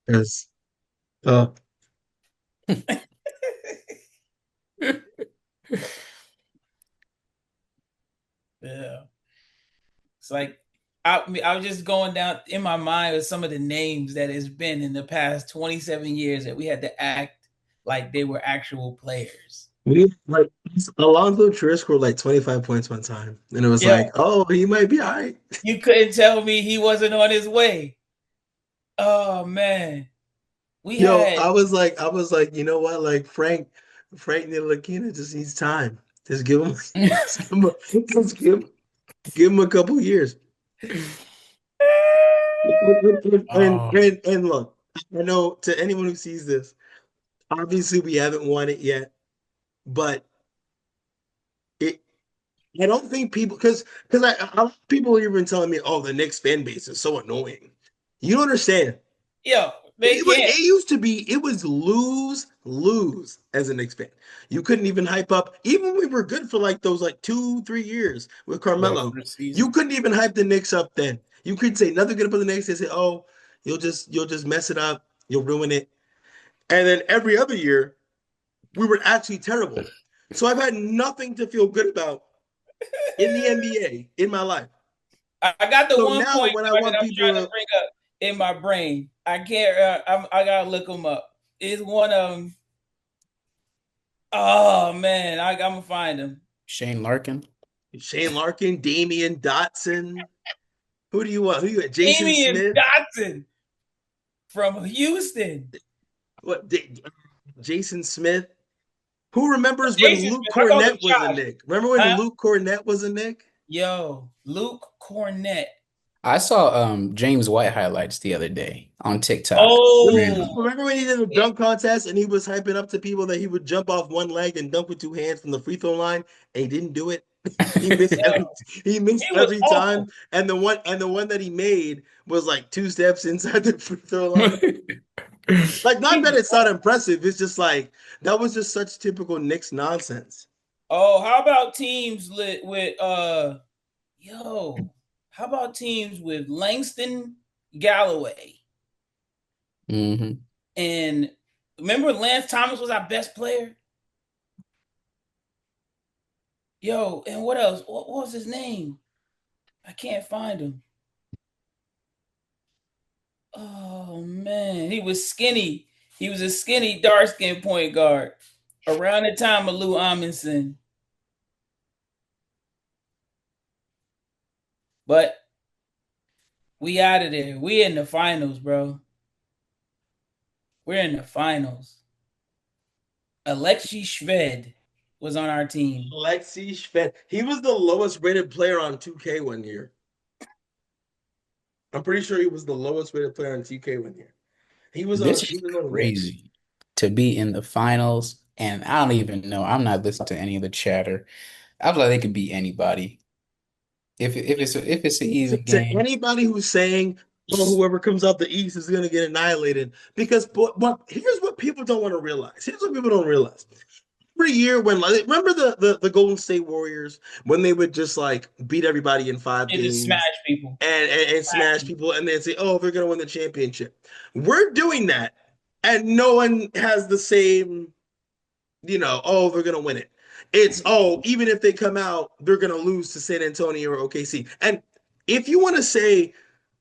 Yes. Uh, Yeah. It's like I was just going down in my mind with some of the names that has been in the past 27 years that we had to act like they were actual players. we like Alonzo Trier scored like 25 points one time, and it was Yeah. like, oh, he might be all right. You couldn't tell me he wasn't on his way. Oh man. We Yo, had I was like, you know what? Like Frank Ntilikina just needs time. Just give him, just give him, give him a couple years. Oh. And look, I know to anyone who sees this, obviously we haven't won it yet, but it. I don't think people because a lot of people are even telling me, oh, the Knicks fan base is so annoying. You don't understand. Yo, they can't. It used to be it was lose as a Knicks fan. You couldn't even hype up even when we were good for like those like 2 3 years with The Carmelo. first You season. couldn't even hype the Knicks up then. You could say nothing good about the Knicks. They say, oh, you'll just mess it up, you'll ruin it. And then every other year we were actually terrible. So I've had nothing to feel good about in the NBA in my life. I got the So one now point when I guard that want I'm people trying to to bring up in my brain. I can't. I gotta look them up. It's one of them. Oh man, I'm gonna find them. Shane Larkin. Shane Larkin, Damian Dotson, who do you want? Who you want? Jason Damian Smith? Dotson from Houston. What? Jason Smith? Who remembers when Jason Luke Smith. I called him Cornett was a Josh. Nick? Remember when Huh? Luke Cornett was a Nick? Yo, Luke Cornett. I saw James White highlights the other day on TikTok. Oh, Random. Remember when he did the dunk contest and he was hyping up to people that he would jump off one leg and dunk with two hands from the free throw line and he didn't do it? He missed yo, he missed he was every time. awful. And the one that he made was like 2 steps inside the free throw line. Like, He not that was it's not impressive. It's just like that was just such typical Knicks nonsense. Oh, how about teams with yo, how about teams with Langston Galloway? hmm And remember Lance Thomas was our best player? Yo, and what else? What was his name? I can't find him. Oh man, he was skinny. He was a skinny, dark skinned point guard around the time of Lou Amundsen. But we out of there. We in the finals, bro. We're in the finals. Alexi Shved was on our team. Alexei Shved. He was the lowest rated player on 2K one year. I'm pretty sure he was the lowest rated player on 2K one year. This He is was on the Knicks. crazy to be in the finals, and I don't even know. I'm not listening to any of the chatter. I feel like they could beat anybody if it's an even To game. anybody who's saying, "Oh, whoever comes out the East is going to get annihilated," because but here's what people don't want to realize. Here's what people don't realize. Every year when like remember the Golden State Warriors when they would just like beat everybody in five They just smash games people. and smash people and then say, "Oh, they're going to win the championship." We're doing that, and no one has the same, oh, they're going to win it. It's, oh, even if they come out, they're going to lose to San Antonio or OKC. And if you want to say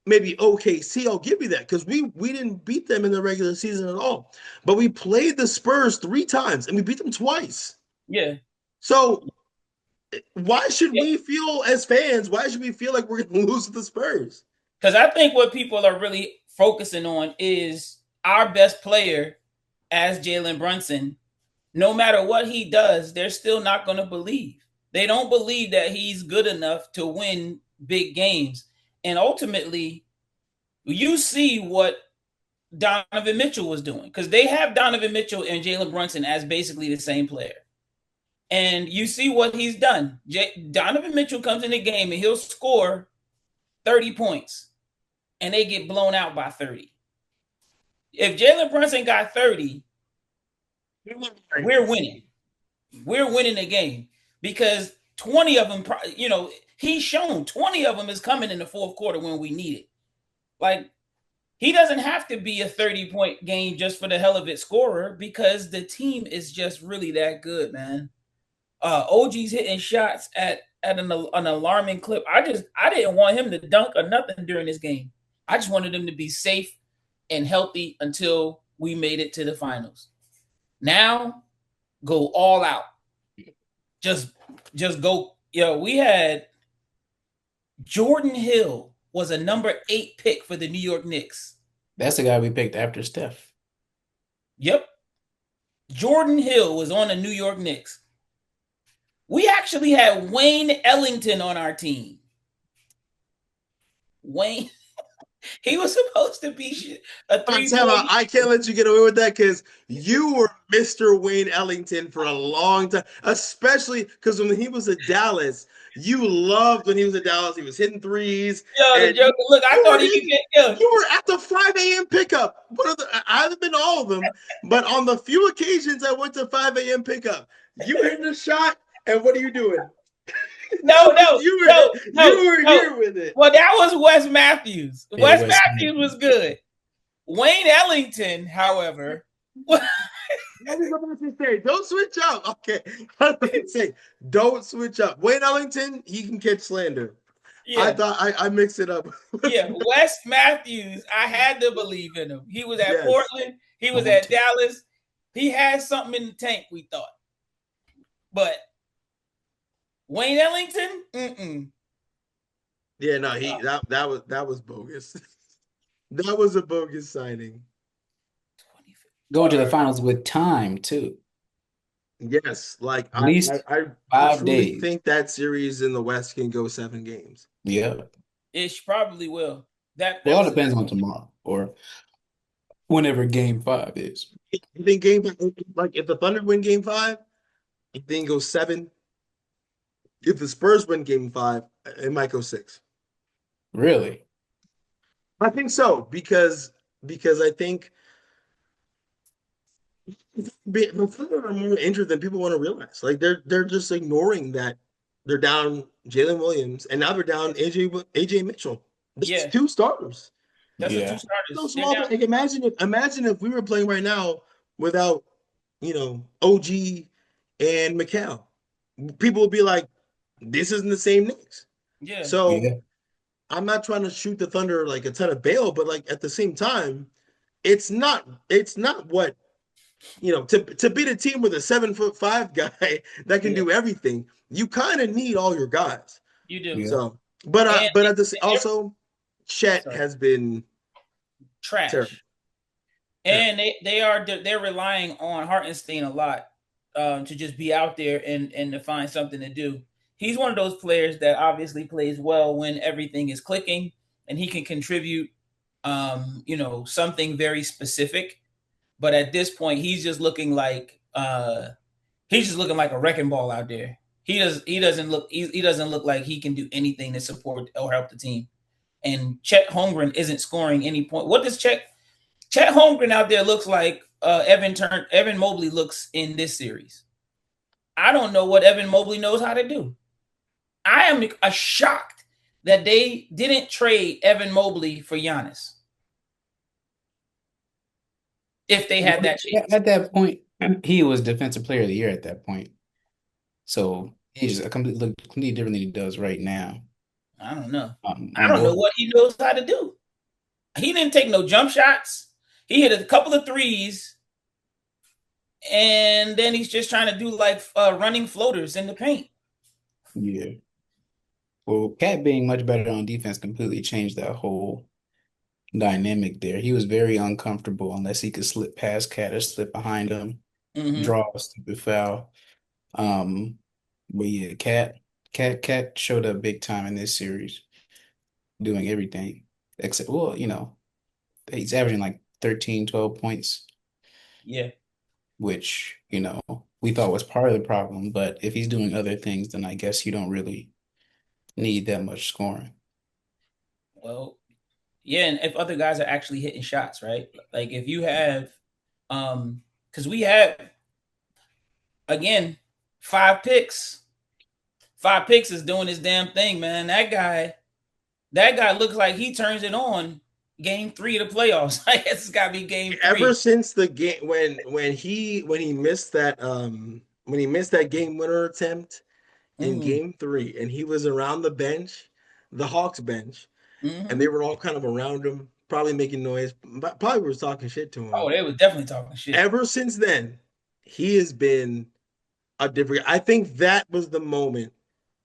maybe OKC, I'll give you that because we didn't beat them in the regular season at all. But we played the Spurs 3 times and we beat them twice. Yeah. So why should Yeah. we feel as fans? Why should we feel like we're going to lose to the Spurs? Because I think what people are really focusing on is our best player as Jalen Brunson. No matter what he does, they're still not going to believe. They don't believe that he's good enough to win big games. And ultimately, you see what Donovan Mitchell was doing because they have Donovan Mitchell and Jalen Brunson as basically the same player. And you see what he's done. Donovan Mitchell comes in the game and he'll score 30 points and they get blown out by 30. If Jalen Brunson got 30, we're winning. We're winning the game because 20 of them, he's shown 20 of them is coming in the fourth quarter when we need it. Like he doesn't have to be a 30-point game just for the hell of it scorer because the team is just really that good, man. OG's hitting shots at an alarming clip. I didn't want him to dunk or nothing during this game. I just wanted him to be safe and healthy until we made it to the finals. Now, go all out. Just go. We had Jordan Hill was a number 8 pick for the New York Knicks. That's the guy we picked after Steph. Yep. Jordan Hill was on the New York Knicks. We actually had Wayne Ellington on our team. Wayne, he was supposed to be a 3-point. I can't let you get away with that because you were Mr. Wayne Ellington for a long time, especially because when he was at Dallas, you loved when he was at Dallas. He was hitting threes. Yo, the joke. Look, I thought he could get. You were at the 5 a.m. pickup. I haven't been to all of them, but on the few occasions I went to 5 a.m. pickup, you hitting a shot, and what are you doing? No, you were here with it. Well, that was Wes Matthews. Yeah, Wes Matthews was good. Wayne Ellington, however, don't switch up. Okay, I was say don't switch up. Wayne Ellington, he can catch slander. Yeah. I thought I mixed it up. Yeah, Wes Matthews, I had to believe in him. He was at Portland. He was at Dallas. He had something in the tank, we thought. But Wayne Ellington, yeah, no, that was bogus. That was a bogus signing. Going to the finals with time too. Yes, like at least I 5 days. think that series in the West can go 7 games. Yeah, it probably will. That all depends on tomorrow or whenever Game 5 is. You think Game 5, like if the Thunder win Game 5, you think it goes 7? If the Spurs win Game 5, it might go 6. Really? I think so because I think the Thunder are more injured than people want to realize. Like they're just ignoring that they're down Jalen Williams and now they're down AJ Mitchell. That's 2 starters. That's 2 starters. So small. Like, imagine if we were playing right now without OG and Mikal. People would be like, this isn't the same Knicks. Yeah. So I'm not trying to shoot the Thunder like a ton of bail, but like at the same time, it's not what to beat a team with a 7'5" guy that can do everything. You kind of need all your guys. You do. Yeah. So, but at the also, Chet has been trash. Terrible. And they're relying on Hartenstein a lot to just be out there and to find something to do. He's one of those players that obviously plays well when everything is clicking and he can contribute, something very specific. But at this point, he's just looking like a wrecking ball out there. He doesn't look like he can do anything to support or help the team. And Chet Holmgren isn't scoring any point. What does Chet Holmgren out there looks like? Evan Mobley looks in this series. I don't know what Evan Mobley knows how to do. I am shocked that they didn't trade Evan Mobley for Giannis. If they had that chance. At that point, he was Defensive Player of the Year at that point. So he's completely different than he does right now. I don't know. I don't know what he knows how to do. He didn't take no jump shots. He hit a couple of threes. And then he's just trying to do like running floaters in the paint. Yeah. Well, Cat being much better on defense completely changed that whole dynamic there. He was very uncomfortable unless he could slip past Cat or slip behind him, draw a stupid foul. But yeah, Cat showed up big time in this series, doing everything except, he's averaging like 13, 12 points. Yeah. Which, we thought was part of the problem. But if he's doing other things, then I guess you don't really need that much scoring. Well, yeah, and if other guys are actually hitting shots, right? Like if you have, because we have, again, 5 picks. 5 picks is doing his damn thing, man. That guy looks like he turns it on game 3 of the playoffs. I guess it's got to be game Ever 3. since the game when he missed that game winner attempt in Mm-hmm. game 3, and he was around the bench, the Hawks bench, and they Mm-hmm. were all kind of around him, probably making noise, probably was talking shit to him. Oh, they was definitely talking shit. Ever since then, he has been a different. I think that was the moment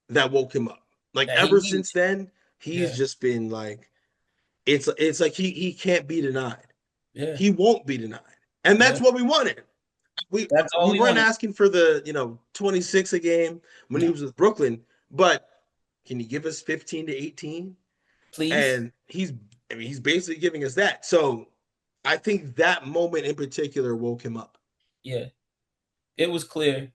that woke him up. Like That he ever needed. since then, he's Yeah. just been like it's like he can't be denied. Yeah. He won't be denied. And Yeah. that's what we wanted. We That's all we we weren't wanted. asking for the, 26 a game when he No. was with Brooklyn, but can you give us 15 to 18? Please. And he's basically giving us that. So I think that moment in particular woke him up. Yeah. It was clear.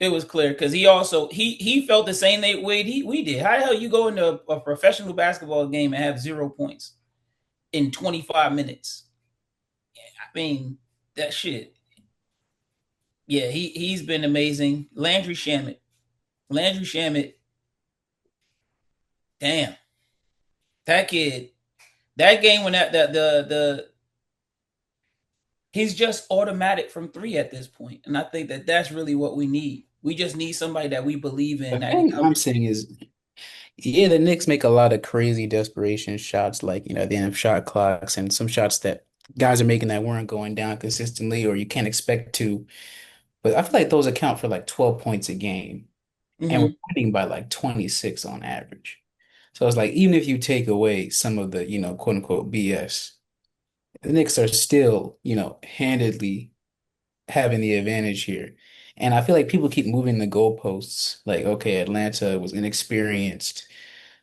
It was clear because he felt the same way we did. How the hell you go into a professional basketball game and have 0 points in 25 minutes? I mean, that shit. Yeah, he's been amazing. Landry Shamit, damn. That kid, that game when the he's just automatic from 3 at this point. And I think that's really what we need. We just need somebody that we believe in The that can thing come I'm in. saying is, yeah, the Knicks make a lot of crazy desperation shots, like, at the end of shot clocks, and some shots that guys are making that weren't going down consistently or you can't expect to. But I feel like those account for like 12 points a game, and we're Mm-hmm. winning by like 26 on average. So it's like, even if you take away some of the, quote unquote BS, the Knicks are still, handedly having the advantage here. And I feel like people keep moving the goalposts. Like, okay, Atlanta was inexperienced.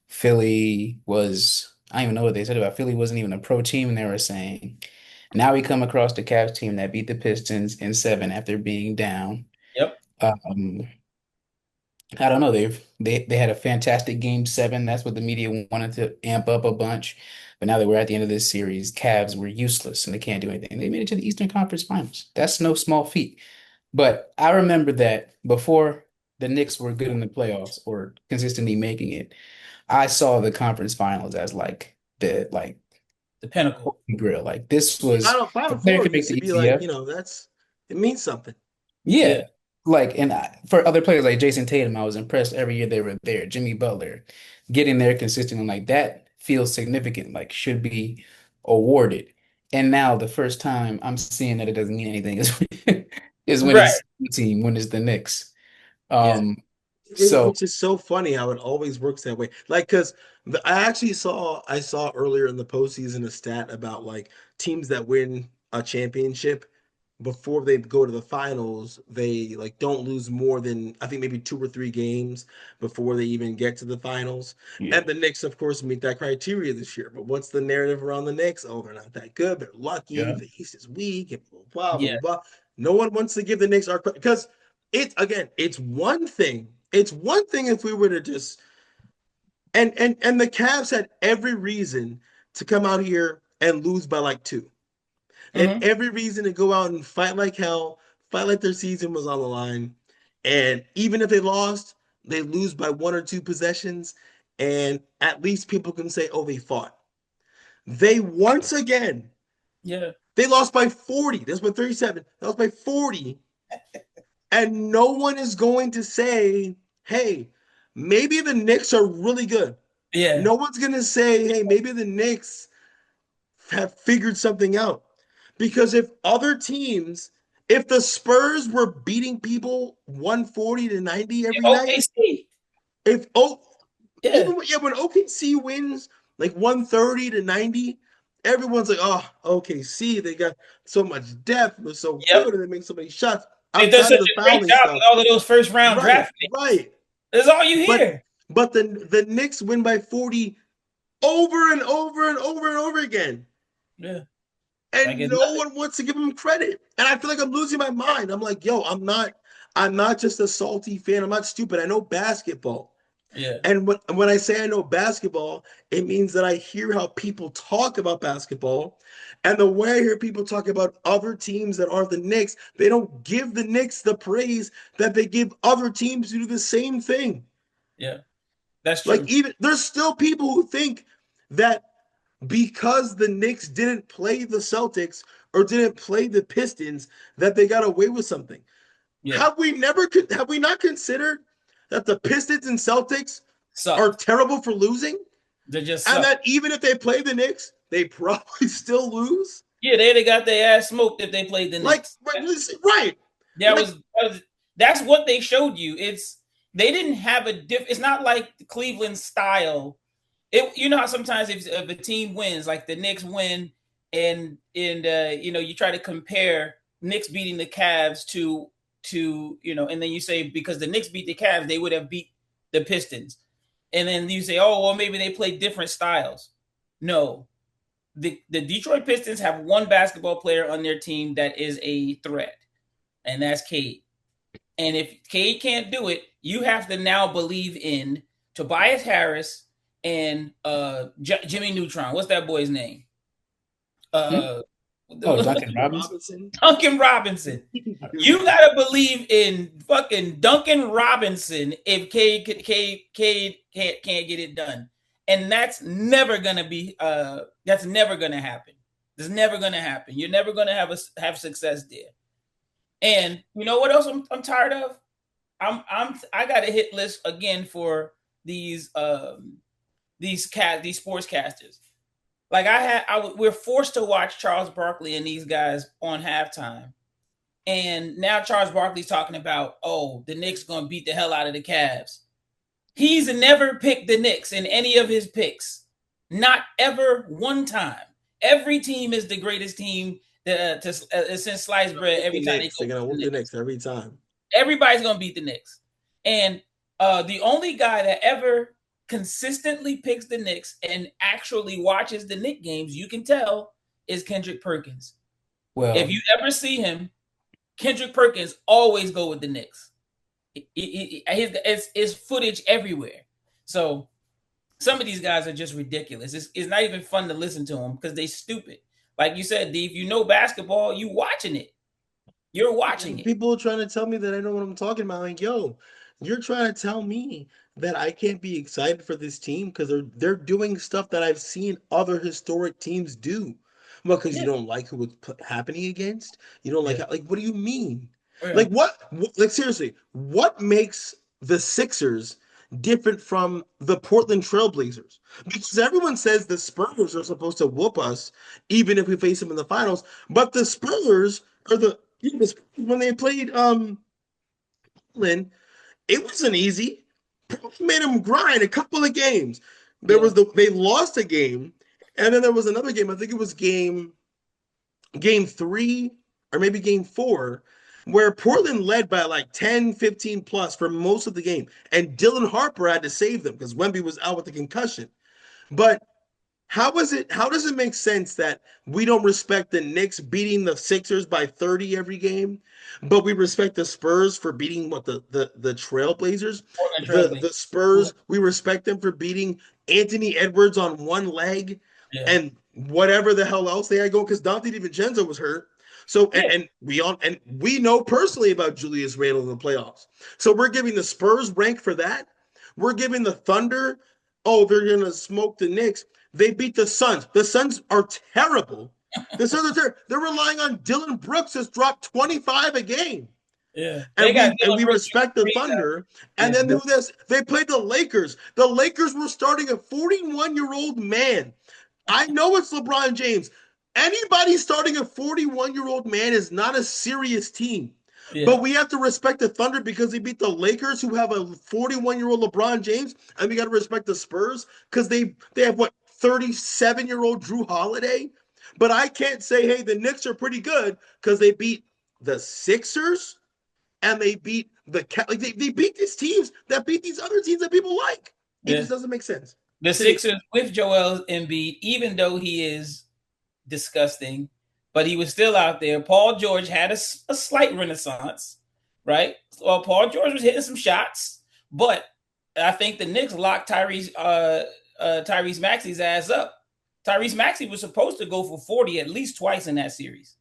Philly was, I don't even know what they said about Philly wasn't even a pro team, and they were saying. Now we come across the Cavs team that beat the Pistons in 7 after being down. Yep. Um, I don't know. They had a fantastic game 7. That's what the media wanted to amp up a bunch. But now that we're at the end of this series, Cavs were useless and they can't do anything. They made it to the Eastern Conference Finals. That's no small feat. But I remember that before the Knicks were good in the playoffs or consistently making it, I saw the conference finals as like the The pinnacle. grill. Like this See, was a Final player Four could make used to the be like, ECF. it means something. Yeah. Yeah. Like, and for other players like Jason Tatum, I was impressed every year they were there. Jimmy Butler, getting there consistently, like that feels significant, like should be awarded. And now the first time I'm seeing that it doesn't mean anything is is when Right. it's the team, when it's the Knicks. Yeah. Um, so Which is so funny how it always works that way. Like, because I saw earlier in the postseason a stat about like teams that win a championship before they go to the finals, they like don't lose more than I think maybe 2 or 3 games before they even get to the finals. yeah, And the Knicks, of course, meet that criteria this year. But what's the narrative around the Knicks? Oh, they're not that good. They're lucky. yeah, The East is weak. And blah blah blah Yeah. blah blah. No one wants to give the Knicks our because it's again, it's one thing. It's one thing if we were to just and the Cavs had every reason to come out here and lose by like 2. They had Mm-hmm. every reason to go out and fight like hell, fight like their season was on the line. And even if they lost, they lose by 1 or 2 possessions. And at least people can say, oh, they fought. They once again, Yeah. they lost by 40. That's by 37. They lost by 40. And no one is going to say, hey, maybe the Knicks are really good. Yeah. No one's going to say, hey, maybe the Knicks have figured something out. Because if the Spurs were beating people 140 to 90 every night, OKC. if Yeah. when OKC wins like 130 to 90, everyone's like, oh, OKC, they got so much depth, they're so Yep. good, and they make so many shots They've done outside such of the a great fouling job with stuff. all of those first round Right, draft picks. right. That's all you But hear. but the Knicks win by 40 over and over and over and over again. Yeah. Like And it's no nothing. one wants to give him credit. And I feel like I'm losing my mind. I'm like, yo, I'm not just a salty fan. I'm not stupid. I know basketball. Yeah. And when I say I know basketball, it means that I hear how people talk about basketball. And the way I hear people talk about other teams that aren't the Knicks, they don't give the Knicks the praise that they give other teams who do the same thing. Yeah. That's Like true. even there's still people who think that because the Knicks didn't play the Celtics or didn't play the Pistons that they got away with something. Yeah. Have we not considered that the Pistons and Celtics are Sucked. terrible for losing? They just And sucked. that even if they play the Knicks, they probably still lose? Yeah, they'd have got their ass smoked if they played the Knicks. Right. That's what they showed you. They didn't have it's not like the Cleveland style. You know how sometimes if a team wins, like the Knicks win, and you try to compare Knicks beating the Cavs to and then you say because the Knicks beat the Cavs, they would have beat the Pistons, and then you say, oh well, maybe they play different styles. No, the Detroit Pistons have one basketball player on their team that is a threat, and that's Cade. And if Cade can't do it, you have to now believe in Tobias Harris and Jimmy Neutron. What's that boy's name? Duncan Robinson. Duncan Robinson. You gotta believe in fucking Duncan Robinson if Cade can't get it done, and that's never gonna be. That's never gonna happen. It's never gonna happen. You're never gonna have success there. And you know what else I'm tired of? I got a hit list again for these sportscasters. Like we're forced to watch Charles Barkley and these guys on halftime. And now Charles Barkley's talking about, oh, the Knicks going to beat the hell out of the Cavs. He's never picked the Knicks in any of his picks. Not ever one time. Every team is the greatest team since sliced bread every time they're going to whoop the Knicks every time. Everybody's going to beat the Knicks. And the only guy that ever consistently picks the Knicks and actually watches the Knicks games, you can tell, is Kendrick Perkins. Well, if you ever see him, Kendrick Perkins always go with the Knicks. It's footage everywhere. So some of these guys are just ridiculous. It's not even fun to listen to them because they stupid. Like you said, D, if you know basketball, you watching it. You're watching it. People are trying to tell me that I know what I'm talking about. Like, yo, you're trying to tell me that I can't be excited for this team because they're doing stuff that I've seen other historic teams do. Well, because you don't like who it's happening against. You don't like what do you mean? Yeah. Like seriously, what makes the Sixers different from the Portland Trailblazers? Because everyone says the Spurs are supposed to whoop us even if we face them in the finals, but the Spurs are when they played Portland, it wasn't easy. Made them grind a couple of games. They lost a game, and then there was another game. I think it was game 3 or maybe game 4, where Portland led by like 10, 15 plus for most of the game. And Dylan Harper had to save them because Wemby was out with a concussion. But how does it make sense that we don't respect the Knicks beating the Sixers by 30 every game, but we respect the Spurs for beating the Trailblazers? The Spurs, we respect them for beating Anthony Edwards on one leg and whatever the hell else they had going because Dante DiVincenzo was hurt. So and we know personally about Julius Randle in the playoffs. So we're giving the Spurs rank for that. We're giving the Thunder, they're gonna smoke the Knicks. They beat the Suns. The Suns are terrible. The Suns are terrible. They're relying on Dylan Brooks has dropped 25 a game. Yeah. And we respect the Thunder. And then they played the Lakers. The Lakers were starting a 41-year-old man. I know it's LeBron James. Anybody starting a 41-year-old man is not a serious team. Yeah. But we have to respect the Thunder because they beat the Lakers, who have a 41-year-old LeBron James, and we got to respect the Spurs because they have 37-year-old Drew Holiday. But I can't say, hey, the Knicks are pretty good because they beat the Sixers and they beat they beat these teams that beat these other teams that people like. It just doesn't make sense. The Sixers with Joel Embiid, even though he is disgusting, but he was still out there. Paul George had a slight renaissance, right? Well, Paul George was hitting some shots, but I think the Knicks locked Tyrese Maxey's ass up. Tyrese Maxey was supposed to go for 40 at least twice in that series.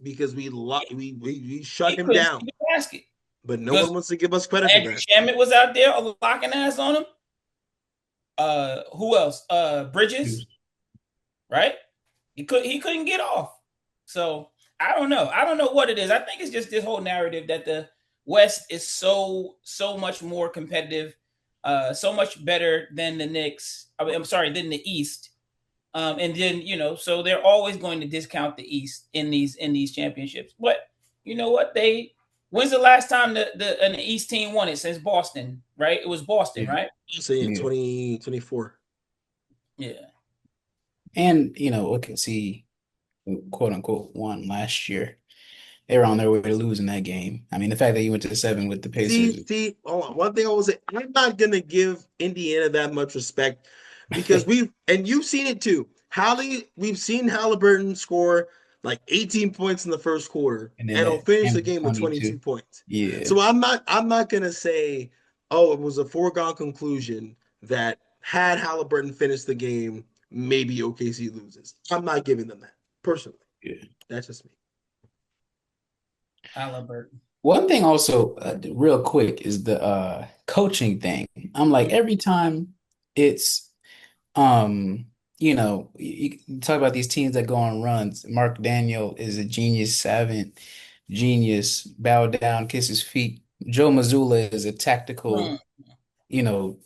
Because we shut him down. But no one wants to give us credit for that. Shamet was out there locking ass on him. Who else? Bridges. right? He couldn't get off. So I don't know. I don't know what it is. I think it's just this whole narrative that the West is so much more competitive, so much better than the Knicks. I'm sorry, than the East. And then so they're always going to discount the East in these championships. But you know what? When's the last time an East team won it since Boston? Right? It was Boston, Yeah. right? Saying Yeah. 2024. Yeah. And OKC, quote unquote, won last year. They were on their way to losing that game. I mean, the fact that you went to 7 with the Pacers. See, hold on. One thing I was saying, I'm not gonna give Indiana that much respect because you've seen it too. We've seen Halliburton score like 18 points in the first quarter, And then and he'll that finish the and game with 22 22. points. Yeah. So I'm not gonna say, oh, it was a foregone conclusion that had Halliburton finished the game, maybe OKC loses. I'm not giving them that personally. Yeah. That's just me. Halliburton. One thing also, real quick, is the coaching thing. I'm like, every time it's you talk about these teams that go on runs. Mark Daniel is a genius, savant, genius, bow down, kiss his feet. Joe Mazzulla is a Hmm. tactical, you know,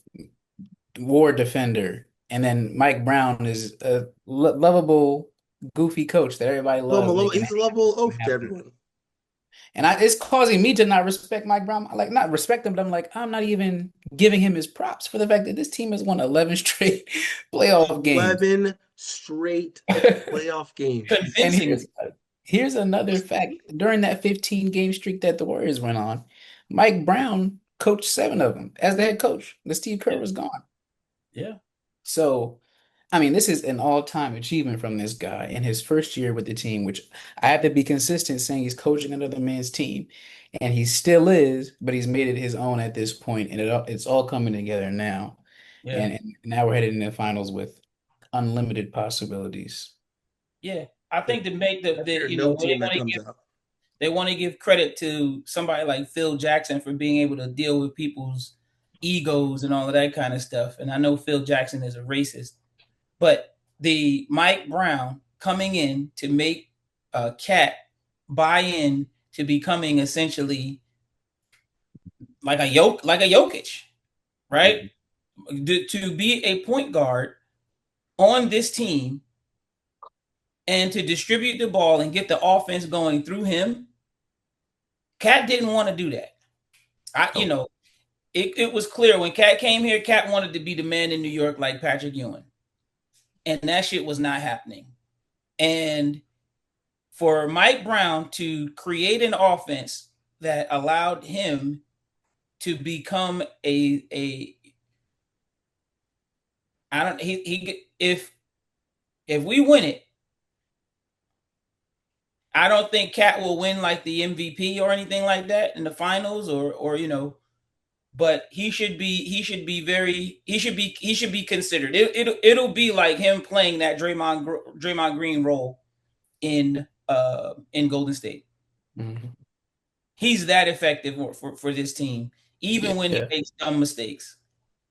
war defender. And then Mike Brown is a lovable, goofy coach that everybody loves, making He's a anything level oaf to happen. everyone. And it's causing me to not respect Mike Brown. Like, not respect him, but I'm like, I'm not even giving him his props for the fact that this team has won 11 straight playoff games. 11 straight playoff games. And Convincingly. here's another fact. During that 15 game streak that the Warriors went on, Mike Brown coached 7 of them as the head coach. The Steve Kerr Yeah. was gone. Yeah. So, I mean, this is an all-time achievement from this guy in his first year with the team, which I have to be consistent saying he's coaching another man's team, and he still is, but he's made it his own at this point, and it's all coming together now. Yeah. And now we're headed into the finals with unlimited possibilities. Yeah. I think to make the No team that comes out. they want to give credit to somebody like Phil Jackson for being able to deal with people's egos and all of that kind of stuff. And I know Phil Jackson is a racist, but the Mike Brown coming in to make Cat buy in to becoming essentially like a Jokic, right? To be a point guard on this team and to distribute the ball and get the offense going through him. Cat didn't want to do that. It was clear when Cat came here, Cat wanted to be the man in New York like Patrick Ewing. And that shit was not happening. And for Mike Brown to create an offense that allowed him to become a I don't he if we win it, I don't think Cat will win like the MVP or anything like that in the finals or but he should be considered. It'll be like him playing that Draymond Green role in Golden State. Mm-hmm. He's that effective for this team, even when he makes dumb mistakes.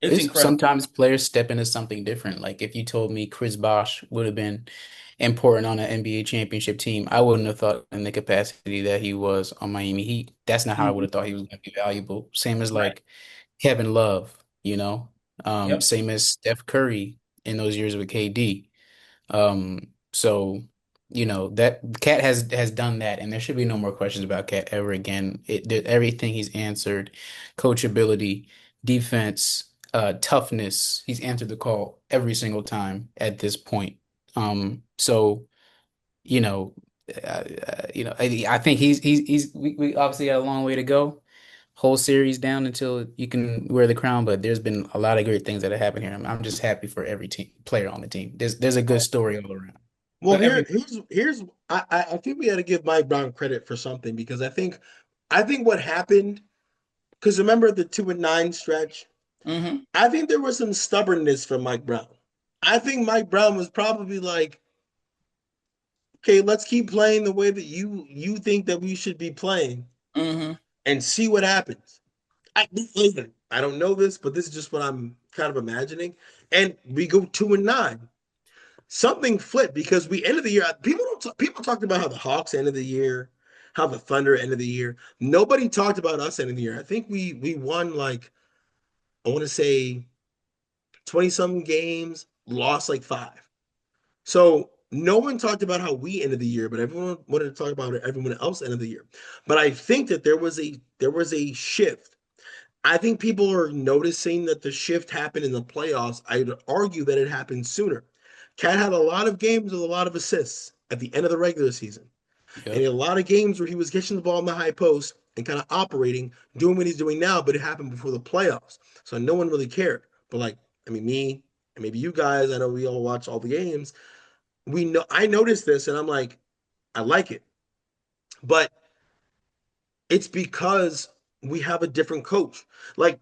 It's incredible. Sometimes players step into something different. Like if you told me Chris Bosh would have been important on an NBA championship team, I wouldn't have thought in the capacity that he was on Miami Heat. That's not how I would have thought he was going to be valuable. Same as like Kevin Love, same as Steph Curry in those years with KD. So that Cat has done that, and there should be no more questions about Cat ever again. Everything he's answered, coachability, defense, toughness, he's answered the call every single time at this point. So you know, I think we obviously got a long way to go. Whole series down until you can wear the crown, but there's been a lot of great things that have happened here. I'm just happy for every team player on the team. There's a good story all around. Well, here's I think we got to give Mike Brown credit for something because I think what happened because remember the 2-9 stretch. Mm-hmm. I think there was some stubbornness from Mike Brown. I think Mike Brown was probably like, okay, let's keep playing the way that you think that we should be playing, and see what happens. I don't know this, but this is just what I'm kind of imagining. And we go 2-9. something flipped because we ended the year. People talked about how the Hawks ended the year, how the Thunder ended the year. Nobody talked about us ending the year. I think we won like I want to say 20 some games, lost like 5. So no one talked about how we ended the year, but everyone wanted to talk about everyone else ended the year. But I think that there was a shift. I think people are noticing that the shift happened in the playoffs. I'd argue that it happened sooner. Cat had a lot of games with a lot of assists at the end of the regular season. And Yep. a lot of games where he was catching the ball in the high post and kind of operating, doing what he's doing now, but it happened before the playoffs. So no one really cared. But like, I mean, me and maybe you guys, I know we all watch all the games. We know I noticed this and I'm like, I like it. But it's because we have a different coach. Like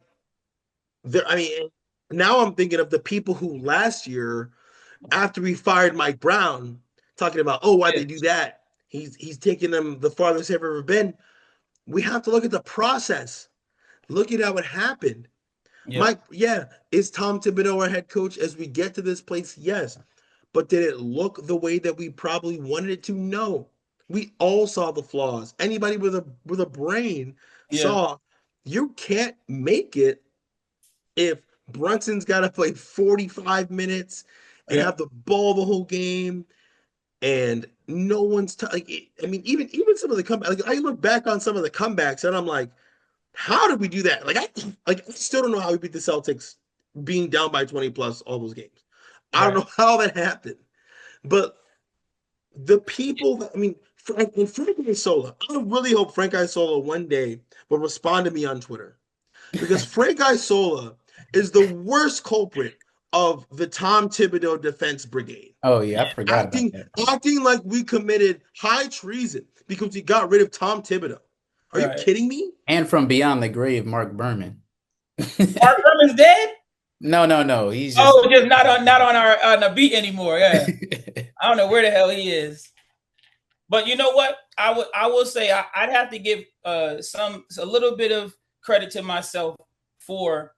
I mean, now I'm thinking of the people who last year, after we fired Mike Brown, talking about, oh, why'd Yeah. they do that? He's taking them the farthest they've ever been. We have to look at the process. Look at how it happened. Yep. Mike, yeah, is Tom Thibodeau our head coach as we get to this place? Yes. But did it look the way that we probably wanted it to? No. We all saw the flaws. Anybody with a brain Yeah. saw you can't make it if Brunson's got to play 45 minutes and Yeah. have the ball the whole game and no one's like I mean even some of the comebacks like I look back on some of the comebacks and I'm like how did we do that? I still don't know how we beat the Celtics being down by 20 plus all those games. I don't Right. know how that happened. But the people that, I mean Frank Isola, I really hope Frank Isola one day will respond to me on Twitter because Frank Isola is the worst culprit of the Tom Thibodeau defense brigade. Oh yeah, I forgot about Acting that. acting like we committed high treason because we got rid of Tom Thibodeau. Are you Right. kidding me? And from beyond the grave, Mark Berman. Mark Herman's dead. No, no, no. He's just Oh, just not on our on the beat anymore. Yeah, I don't know where the hell he is. But you know what? I will say I'd have to give a little bit of credit to myself for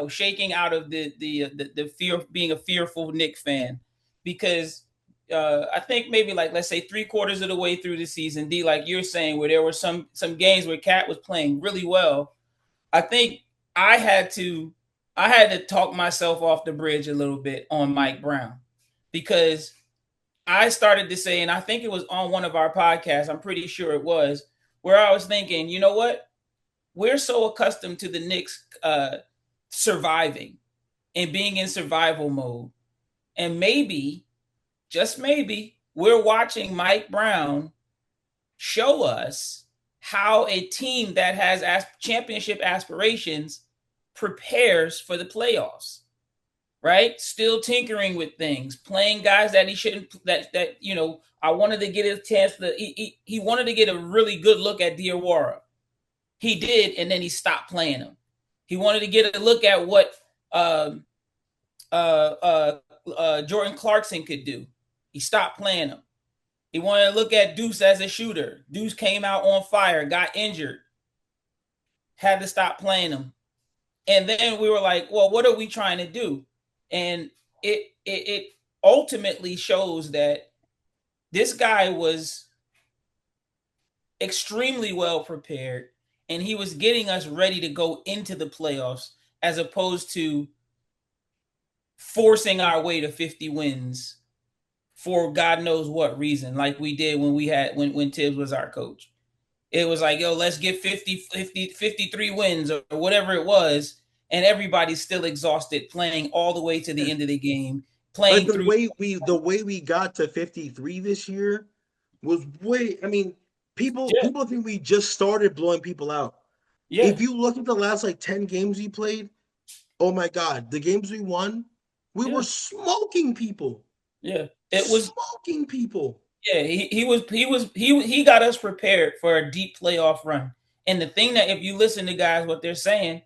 shaking out of the fear of being a fearful Knicks fan because I think maybe like let's say 3/4 of the way through the season, D, like you're saying, where there were some games where Cat was playing really well. I think I had to I had to talk myself off the bridge a little bit on Mike Brown because I started to say, and I think it was on one of our podcasts, I'm pretty sure it was, where I was thinking, you know what? We're so accustomed to the Knicks surviving and being in survival mode. And maybe, just maybe, we're watching Mike Brown show us how a team that has championship aspirations prepares for the playoffs, right? Still tinkering with things, playing guys that he shouldn't. I wanted to get a chance to. He wanted to get a really good look at Diawara. He did, and then he stopped playing him. He wanted to get a look at what um, Jordan Clarkson could do. He stopped playing him. He wanted to look at Deuce as a shooter. Deuce came out on fire, got injured, had to stop playing him. And then we were like, well, what are we trying to do? And it ultimately shows that this guy was extremely well prepared and he was getting us ready to go into the playoffs as opposed to forcing our way to 50 wins for God knows what reason, like we did when Tibbs was our coach. It was like, yo, let's get 53 wins or whatever it was. And everybody's still exhausted playing all the way to the end of the game, Like playing the through. way we got to 53 this year was way I mean, people Yeah, people think we just started blowing people out. yeah, If you look at the last like 10 games we played, oh my god, the games we won, we were yeah, smoking people. yeah. It was, Smoking people. yeah, he got us prepared for a deep playoff run. And the thing that if you listen to guys what they're saying,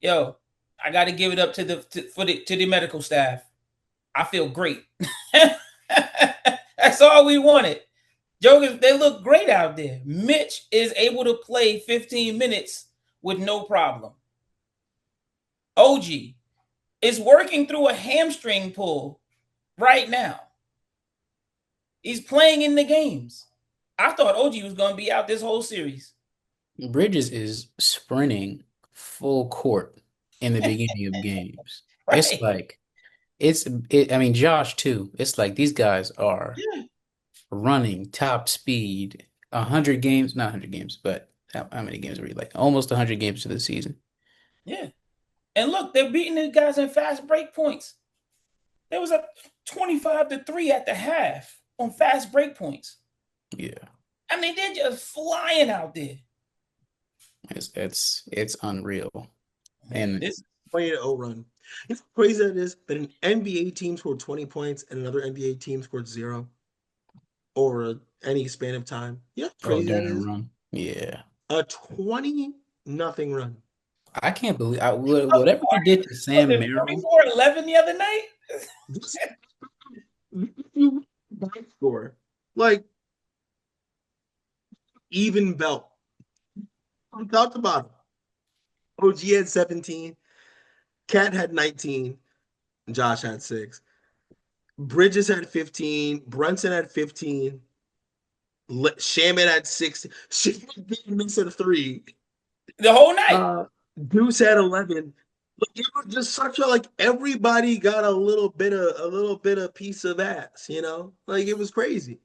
yo, I got to give it up to the medical staff. I feel great. That's all we wanted. Jokers, they look great out there. Mitch is able to play 15 minutes with no problem. OG is working through a hamstring pull right now. He's playing in the games. I thought OG was going to be out this whole series. Bridges is sprinting full court in the beginning of games. It's Right. like I mean Josh too. It's like these guys are Yeah. running top speed 100 games, not 100 games, but how many games are we like? Almost 100 games to the season. Yeah. And look, they're beating these guys in fast break points. There was a 25-3 at the half on fast break points. Yeah. I mean, they're just flying out there. It's unreal. And This 20-0 run. You know how crazy that is? That an NBA team scored 20 points and another NBA team scored 0 over any span of time. You know how crazy that during a is? run. Yeah. A 20-0 run. I can't believe of whatever he course, did to was Sam it Merrill. 44-11 the other night? This you box score. Like even belt. We talked about it. OG had 17, Cat had 19, Josh had 6. Bridges had 15, Brunson had 15, Shaman had 16. Shaman didn't miss a 3. The whole night. Deuce had 11. Like, it was just such a like everybody got a little bit of piece of ass, you know? Like it was crazy.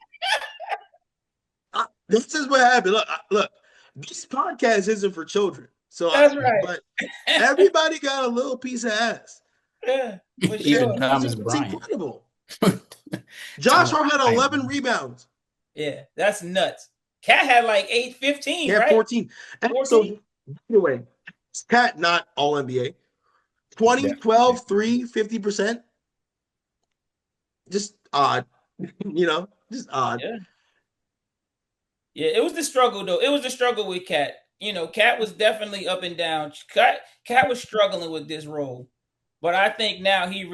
This is what happened. Look, this podcast isn't for children. That's right. But everybody got a little piece of ass. Yeah, for Even sure. Thomas It's Bryant. incredible. Josh Hart had 11 rebounds. Yeah, that's nuts. Cat had like 8, 15, He had right? 14. And 14? so, anyway, Cat not all NBA. 20, 12, 3, 50%. Just odd. Just odd. Yeah. Yeah, it was the struggle though. It was the struggle with Cat. Cat was definitely up and down. Cat was struggling with this role, but I think now he's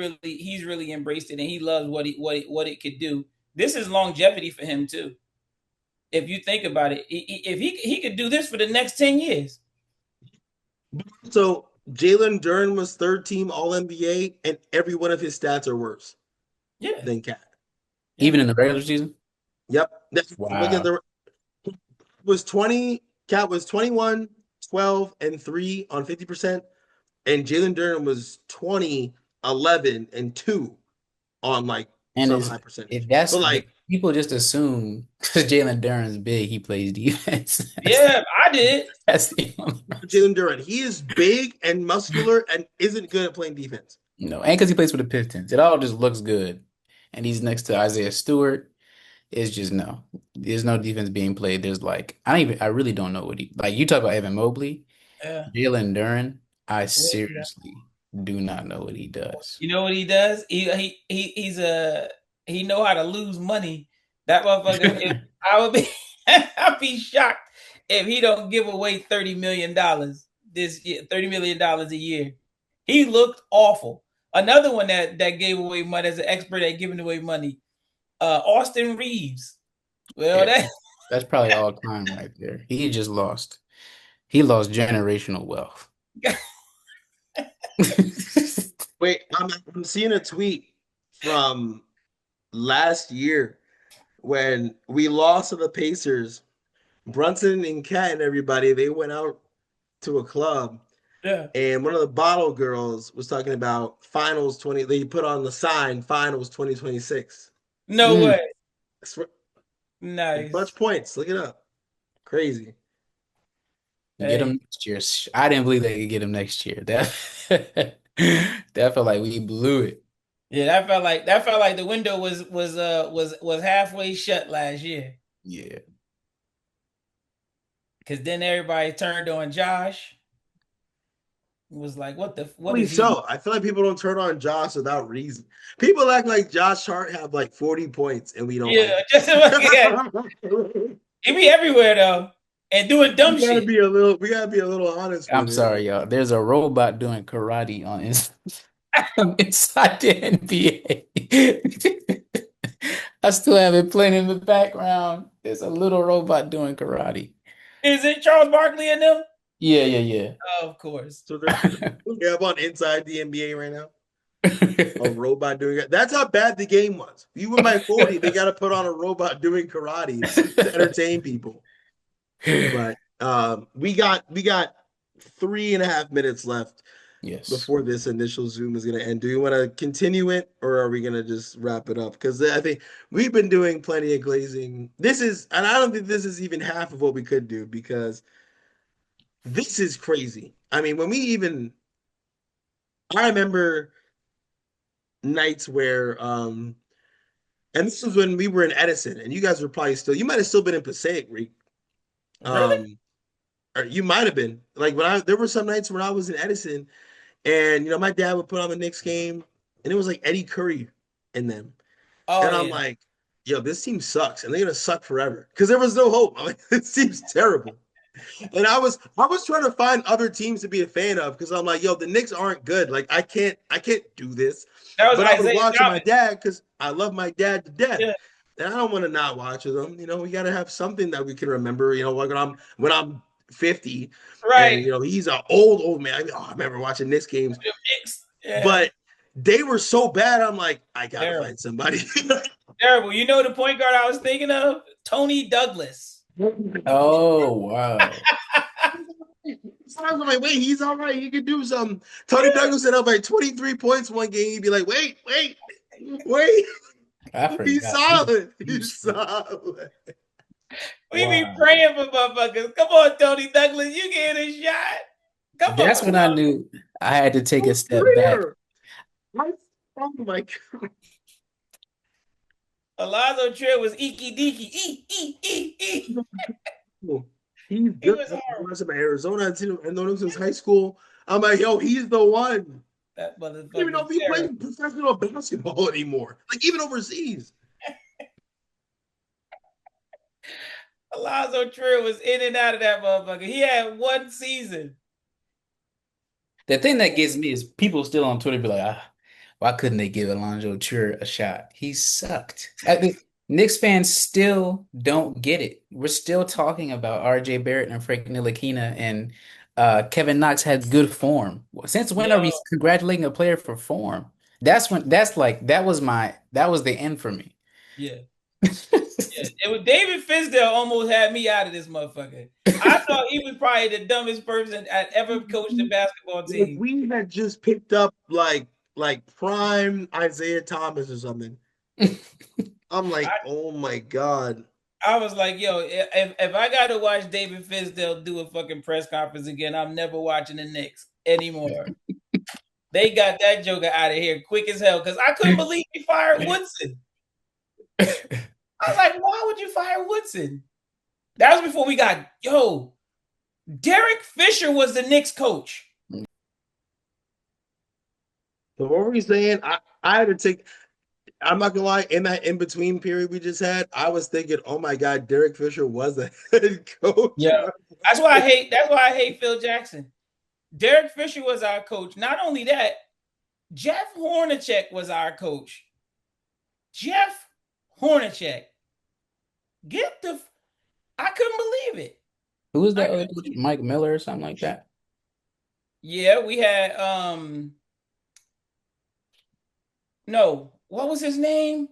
really embraced it and he loves what it could do. This is longevity for him too. If you think about it, if he could do this for the next 10 years. So Jalen Duren was third team All NBA, and every one of his stats are worse than Cat. Even in the regular season? Yep. Wow. Was 20. Cat was 21, 12, and 3 on 50%. And Jalen Duren was 20, 11, and 2 on like some high percentage. That's But like people just assume because Jalen Duren's big, he plays defense. Yeah, I did. That's the only Jalen Duren, he is big and muscular and isn't good at playing defense. and because he plays for the Pistons, it all just looks good. And he's next to Isaiah Stewart. It's just no. There's no defense being played. There's like I really don't know what he like. You talk about Evan Mobley, Yeah. Jalen Duren. I seriously do not know what he does. You know what he does? He know how to lose money. That motherfucker. I'd be shocked if he don't give away $30 million this year. $30 million a year. He looked awful. Another one that gave away money as an expert at giving away money. Austin Reeves. Well, that's probably all time right there. He just lost. He lost generational wealth. Wait, I'm seeing a tweet from last year when we lost to the Pacers. Brunson and Cat and everybody, they went out to a club. Yeah. And one of the bottle girls was talking about finals 20. They put on the sign finals 2026. No way. Nice. Bunch points. Look it up. Crazy. Get him next year. I didn't believe they could get him next year. That felt like we blew it. Yeah, that felt like the window was halfway shut last year. Yeah. Because then everybody turned on Josh. It was like, what is so? I feel like people don't turn on Josh without reason. People act like Josh Hart have like 40 points and we don't. Yeah, he be everywhere though. And doing dumb shit. We gotta be a little honest. I'm sorry, y'all. There's a robot doing karate on inside the NBA. I still have it playing in the background. There's a little robot doing karate. Is it Charles Barkley and them? Yeah. Of course. So they're up on inside the NBA right now. A robot doing it. That's how bad the game was. You win by 40, they got to put on a robot doing karate to entertain people. But we got 3.5 minutes left Yes. before this initial Zoom is going to end. Do you want to continue it, or are we going to just wrap it up? Because I think we've been doing plenty of glazing. And I don't think this is even half of what we could do because this is crazy. I mean, I remember nights where, and this was when we were in Edison, and you guys were probably you might have still been in Passaic, Reek. Really? Or you might have been like there were some nights when I was in Edison, and my dad would put on the Knicks game, and it was like Eddie Curry in them, Oh and I'm yeah. like, yo, this team sucks, and they're gonna suck forever because there was no hope. I'm like, this team's terrible. And I was trying to find other teams to be a fan of because I'm like, yo, the Knicks aren't good. Like I can't do this. That was But I would Isaiah watch with my Thomas. dad because I love my dad to death. Yeah. And I don't want to not watch with them. We gotta have something that we can remember, like when I'm 50 and Right. he's an old man. I remember watching Knicks games, The Knicks. Yeah. but they were so bad. I'm like, I gotta Terrible. find somebody. Terrible. You know the point guard I was thinking of? Tony Douglas. Oh, wow. So I was like, wait, he's all right. He could do some. Tony Douglas set up like 23 points one game. He'd be like, wait, I he's forgot. solid. He He's was- solid. We be Wow. praying for motherfuckers. Come on, Tony Douglas. You get a shot. Come That's on. when I knew I had to take a step back. Career. Oh my God. Alonzo Trill was eeky deeky. E. He's He good. was I hard. watched him at Arizona. I know him since high school. I'm like, yo, he's the one. That I don't even know motherfucker's if he plays terrible. professional basketball anymore. Like even overseas. Alonzo Trill was in and out of that motherfucker. He had one season. The thing that gets me is people still on Twitter be like, why couldn't they give Alonzo Trier a shot? He sucked. Knicks fans still don't get it. We're still talking about RJ Barrett and Frank Ntilikina and Kevin Knox had good form. Since when are Yo, we congratulating a player for form? That was the end for me. yeah. It was David Fizdale almost had me out of this motherfucker. I thought he was probably the dumbest person I'd ever coached a basketball If team. we had just picked up like prime Isaiah Thomas or something, I'm like, oh my God. I was like, yo, if I got to watch David Fizdale do a fucking press conference again, I'm never watching the Knicks anymore. They got that joker out of here quick as hell because I couldn't believe he fired Woodson. I was like, why would you fire Woodson? That was before we got, Derek Fisher was the Knicks coach. So what were we saying? I had to take. I'm not gonna lie. In that in between period we just had, I was thinking, oh my God, Derek Fisher was the head coach. Yeah, that's why I hate Phil Jackson. Derek Fisher was our coach. Not only that, Jeff Hornacek was our coach. Jeff Hornacek. I couldn't believe it. Who was that other coach? Mike Miller or something like that? Yeah, we had no, what was his name?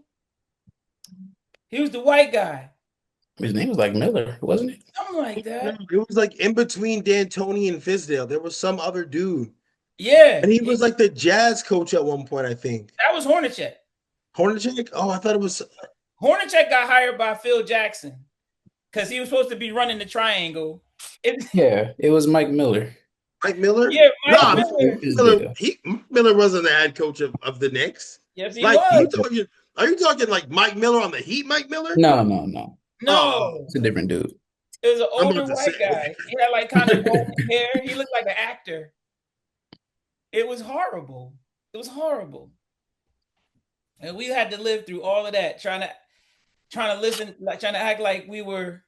He was the white guy. His name was like Miller, wasn't it? Something like that. It was like in between D'Antoni and Fizdale. There was some other dude. Yeah. And he was like the Jazz coach at one point, I think. That was Hornacek. Hornacek? Oh, I thought it was. Hornacek got hired by Phil Jackson because he was supposed to be running the triangle. Yeah, it was Mike Miller. Mike Miller? Yeah, Mike Miller. Miller wasn't the head coach of the Knicks. Yes, he like, was. Are you talking like Mike Miller on the Heat, Mike Miller? No. No. It's a different dude. It was an older white guy. He had like kind of golden hair. He looked like an actor. It was horrible. And we had to live through all of that, trying to listen, like trying to act like we were.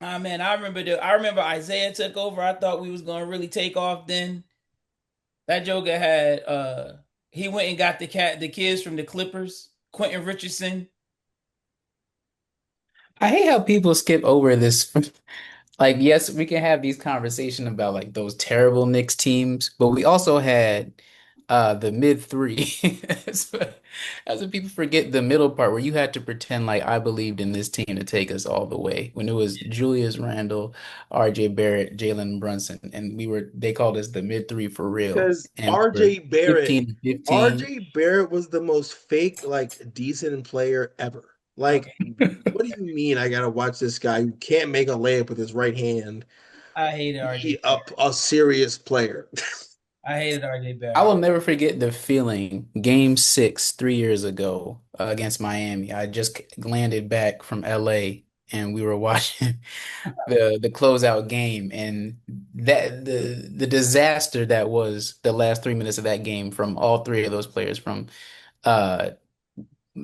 Man, I remember Isaiah took over. I thought we was gonna really take off then. That joker had he went and got the kids from the Clippers, Quentin Richardson. I hate how people skip over this Like, yes, we can have these conversations about like those terrible Knicks teams, but we also had the mid three. As if people forget the middle part where you had to pretend like I believed in this team to take us all the way. When it was Julius Randle, RJ Barrett, Jalen Brunson, and they called us the mid three for real. Because And we were 15 to 15. RJ Barrett was the most fake, like decent player ever. Like, Okay. what do you mean I gotta watch this guy who can't make a layup with his right hand I hated RJ be Barrett. a serious player? I hated RJ I Barrett. will never forget the feeling. Game 6, 3 years ago, against Miami. I just landed back from LA and we were watching the closeout game, and the disaster that was the last 3 minutes of that game from all three of those players, from uh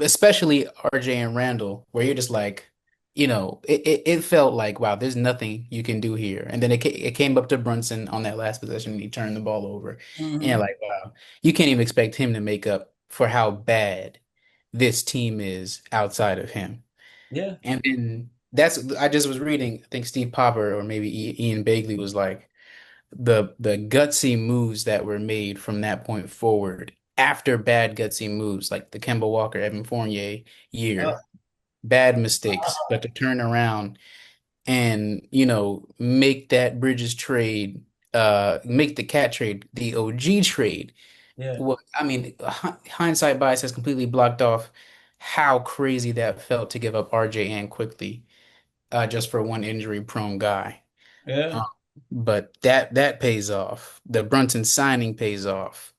especially RJ and Randall, where you're just like, it felt like, wow, there's nothing you can do here. And then it came up to Brunson on that last possession, and he turned the ball over. And you're Hmm. like, wow, you can't even expect him to make up for how bad this team is outside of him. Yeah. And then I just was reading, I think Steve Popper or maybe Ian Begley was like, the gutsy moves that were made from that point forward after bad gutsy moves like the Kemba Walker, Evan Fournier Uh, year, bad mistakes, but to turn around and make that Bridges trade, make the cat trade, the OG trade. yeah. Well, I mean, hindsight bias has completely blocked off how crazy that felt to give up RJ and quickly, just for one injury prone guy. Yeah. Um, but that pays off. The Brunson signing pays off.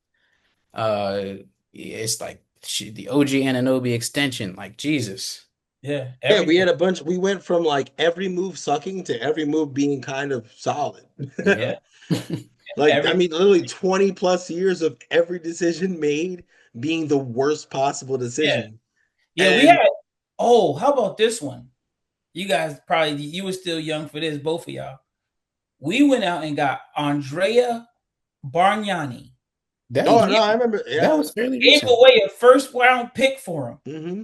Uh, it's like the OG Anunoby extension. Like Jesus. Yeah. Yeah, we Everything. had a bunch. We went from like every move sucking to every move being kind of solid. Yeah. Like, I Every mean, literally 20 plus years of every decision made being the worst possible yeah. decision. Yeah, we had And oh, how about this one? You guys probably you were still young for this, both of y'all. We went out and got Andrea Bargnani. That oh no, Gave, I remember. that Yeah. was fairly gave recent. away a first round pick for him. Hmm.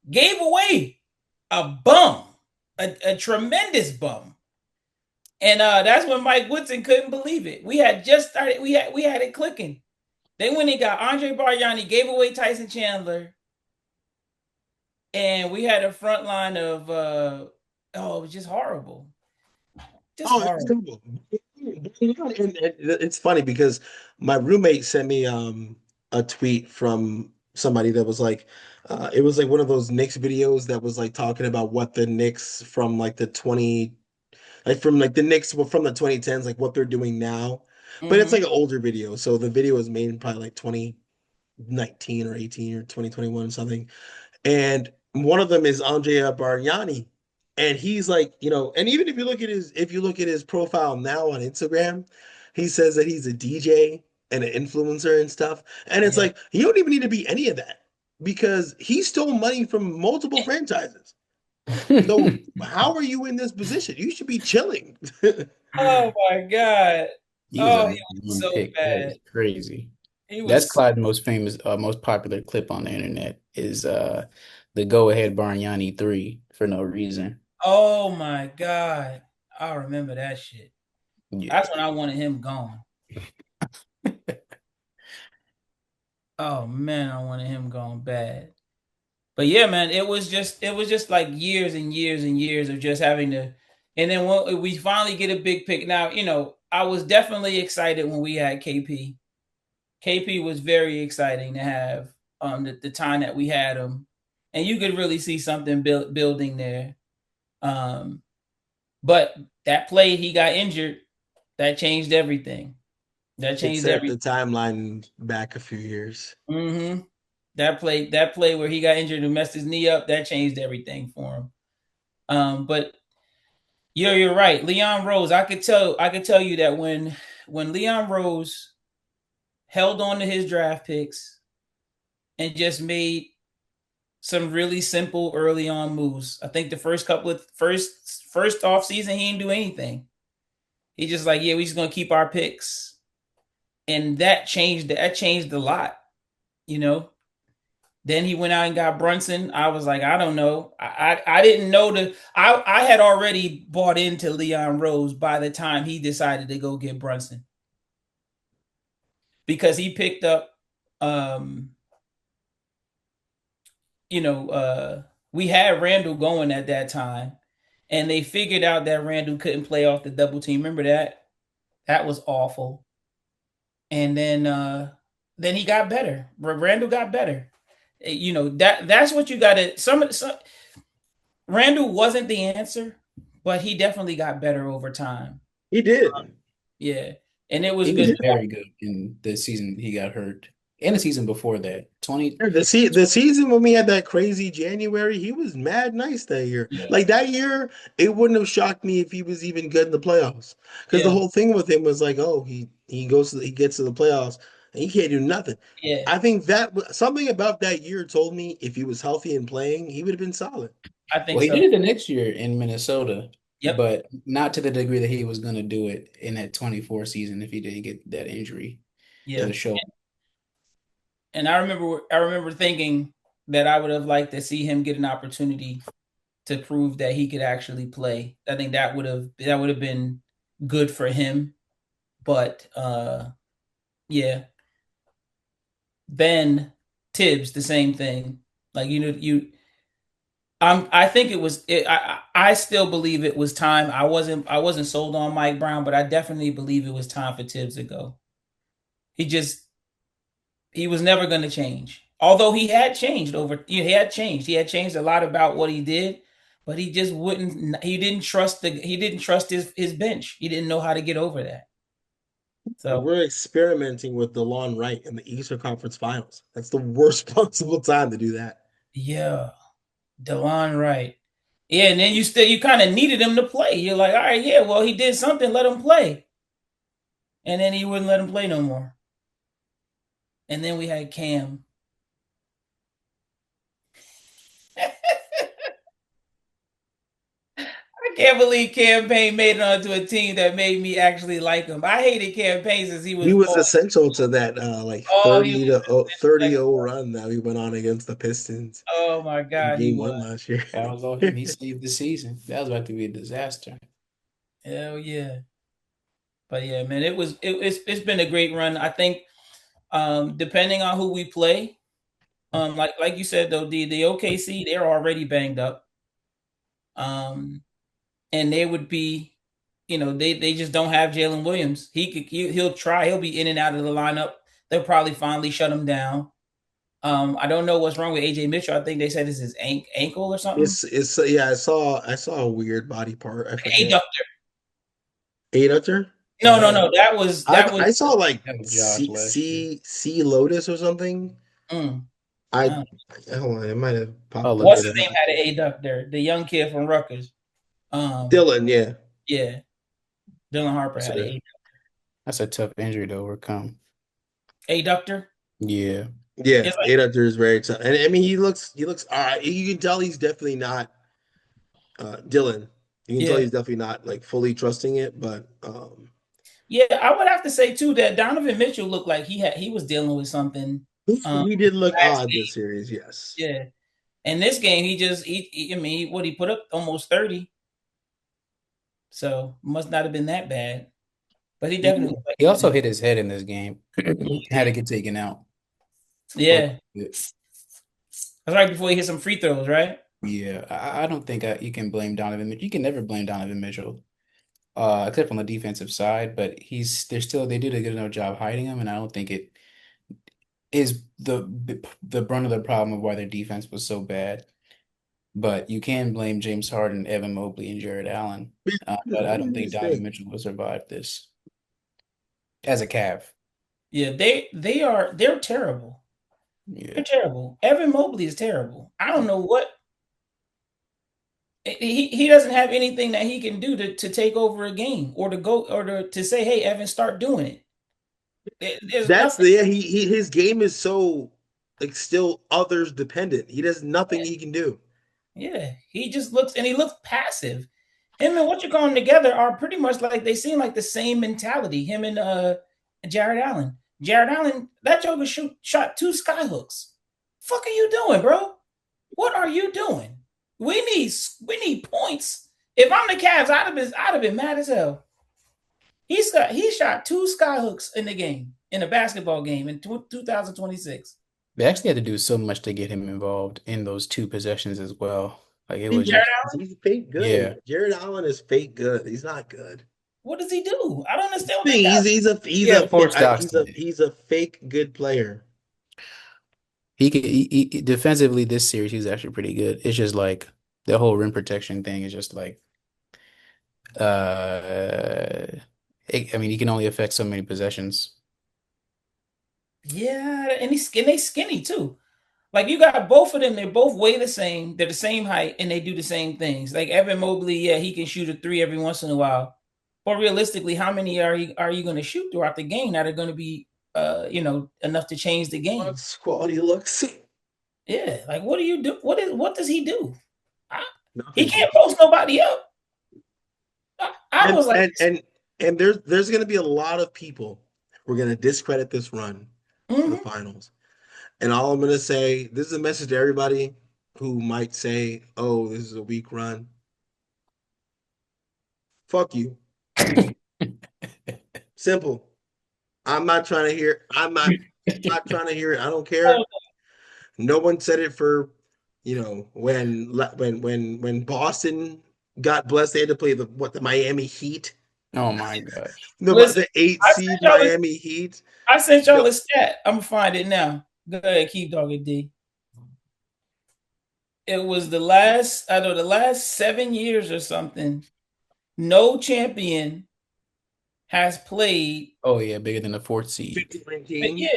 Gave away a bum, a tremendous bum. And that's when Mike Woodson couldn't believe it. We had just started, we had it clicking. They went and got Andre Bargnani, gave away Tyson Chandler, and we had a front line of oh, it was just horrible. Just Oh, it's horrible. terrible. And it's funny because my roommate sent me a tweet from somebody that was like, it was like one of those Knicks videos that was like talking about what the Knicks from like the 20 like from like the Knicks from the 2010s, like what they're doing now. But it's Mm-hmm. like an older video. So the video was made in probably like 2019 or 18 or 2021 or something. And one of them is Andrea Bargnani. And he's like, and even if you look at his profile now on Instagram, he says that he's a DJ and an influencer and stuff. And it's Yeah. like, you don't even need to be any of that because he stole money from multiple franchises. So how are you in this position? You should be chilling. Oh my god. He was a Oh, he number was one so pick. That bad. is crazy. He That's was. Clyde's most famous, most popular clip on the internet is the go ahead Bargnani three for no reason. Oh my god. I remember that shit. Yeah. That's when I wanted him gone. Oh man, I wanted him gone bad. But yeah, man, it was just like years and years and years of just having to. And then when we finally get a big pick, now I was definitely excited when we had KP. KP was very exciting to have the time that we had him, and you could really see something building there. Um, but that play he got injured, that changed everything. That It changed set the everything. timeline back a few years. Hmm. That play where he got injured and messed his knee up, that changed everything for him. But you're right. Leon Rose, I could tell you that when Leon Rose held on to his draft picks and just made some really simple early on moves. I think the first couple of first off season he didn't do anything. He just like, yeah, we just gonna keep our picks. And that changed a lot, you know. Then he went out and got Brunson. I was like, I don't know. I didn't know I had already bought into Leon Rose by the time he decided to go get Brunson. Because he picked up um, we had Randall going at that time, and they figured out that Randall couldn't play off the double team. Remember that? That was awful. And then he got better. Randall got better. That's what you got to some Randall wasn't the answer, but he definitely got better over time. He did. Yeah. And it was He was good. very good in the season he got hurt. And the season before that. 20 The season when we had that crazy January, he was mad nice that year. Yeah. Like that year, it wouldn't have shocked me if he was even good in the playoffs. Because the Yeah. whole thing with him was like, oh, he gets to the playoffs and he can't do nothing. Yeah. I think that something about that year told me if he was healthy and playing, he would have been solid. I think Well, he so. did it the next year in Minnesota, Yep. but not to the degree that he was going to do it in that 24 season if he didn't get that injury to Yeah. the shoulder. And I remember thinking that I would have liked to see him get an opportunity to prove that he could actually play. I think that would have been good for him. But yeah. Ben Tibbs, the same thing. Like I think it was I still believe it was time. I wasn't sold on Mike Brown, but I definitely believe it was time for Tibbs to go. He just he was never going to change. Although he had changed a lot about what he did, but he just wouldn't he didn't trust his bench. He didn't know how to get over that. So, We're experimenting with DeLon Wright in the Eastern Conference Finals. That's the worst possible time to do that. yeah, DeLon Wright. Yeah, and then you kind of needed him to play. You're like, all right, yeah, well, he did something, let him play. And then he wouldn't let him play no more. And then we had Cam. I can't believe Campaign made it onto a team that made me actually like him. I hated Campaign since he He was was born. essential to that like Oh, he 30 was to 30 like, 0 run that we went on against the Pistons oh my in God, he game was. one last year. That was all him. He saved the season. That was about to be a disaster. Hell yeah. But yeah, man, it's been a great run. I think depending on who we play, like you said though, the OKC, they're already banged up. Um and they would be, they just don't have Jalen Williams. He'll try, he'll be in and out of the lineup. They'll probably finally shut him down. I don't know what's wrong with AJ Mitchell. I think they said it's his ankle or something. It's yeah, I saw a weird body part. I forget. Adductor. Adductor? No, no, no. That was I saw like That was Josh C last year. C C Lotus or something. mm, I uh, hold on, it might have I'll popped look up. what's it his up. name had an adductor? The young kid from Rutgers. Um, Dylan, yeah. yeah, Dylan Harper That's had a an that's a tough injury to overcome. adductor. Yeah. Yeah, It's like Adductor is very tough. And I mean he looks all right. You can tell he's definitely not Dylan. You can tell yeah, he's definitely not like fully trusting it, but yeah. I would have to say too that Donovan Mitchell looked like he was dealing with something. he did look Last odd game, this series, yes. yeah. And this game, I mean, what he put up almost 30, so must not have been that bad. But he He, definitely looked like he he was also in. hit his head in this game. Had to get taken out for a Yeah, bit. that's right before he hit some free throws, right? Yeah, I don't think you can blame Donovan Mitchell. You can never blame Donovan Mitchell, except on the defensive side. But they did a good enough job hiding him, and I don't think it is the brunt of the problem of why their defense was so bad. But you can blame James Harden, Evan Mobley, and Jared Allen. But I don't think Donovan Mitchell will survive this as a Cav. Yeah, they're terrible. Yeah. They're terrible. Evan Mobley is terrible. I don't know what he doesn't have anything that he can do to take over a game or to go or to say, hey, Evan, start doing it. There's That's nothing. the yeah, his game is so like still others dependent. He does nothing he can do. Yeah, he looks passive. Him and what you call them together are pretty much like they seem like the same mentality. Him and Jared Allen. Jared Allen, that joker shot two skyhooks. Fuck are you doing, bro? What are you doing? We need points. If I'm the Cavs, I'd have been mad as hell. He shot two skyhooks in the game, in a basketball game in 2026. They actually had to do so much to get him involved in those two possessions as well. Like it was He's Jared just, Allen, fake good. yeah. Jared Allen is fake good. He's not good. what does he do? I don't understand what they He's got. he's a He he's a had four fa- stocks today. he's a fake good player. Defensively this series he's actually pretty good. It's just like the whole rim protection thing is just like uh I mean he can only affect so many possessions. Yeah, and they skinny too. Like you got both of them, they're both weigh the same, they're the same height, and they do the same things. Like Evan Mobley, yeah, he can shoot a three every once in a while. But realistically, how many are you going to shoot throughout the game that are going to be enough to change the game? Looks quality looks. Yeah, like what do you do? What does he do? I, he Nothing. can't post nobody up. I And was like, and and and there's gonna be a lot of people who are gonna discredit this run to the mhm. finals. And all I'm gonna say, this is a message to everybody who might say, "Oh, this is a weak run." Fuck you. Simple. I'm not trying to hear. I'm not trying to hear it. I don't care. No one said it for, when Boston got blessed, they had to play the Miami Heat, Oh my God. Listen, the eight I seed sent y'all a, Miami Heat. I sent y'all No, a stat. I'm gonna find it now. Go ahead, keep talking, D. It was the last 7 years or something. No champion has played. Oh yeah, bigger than the fourth seed. 50-win But team. yeah,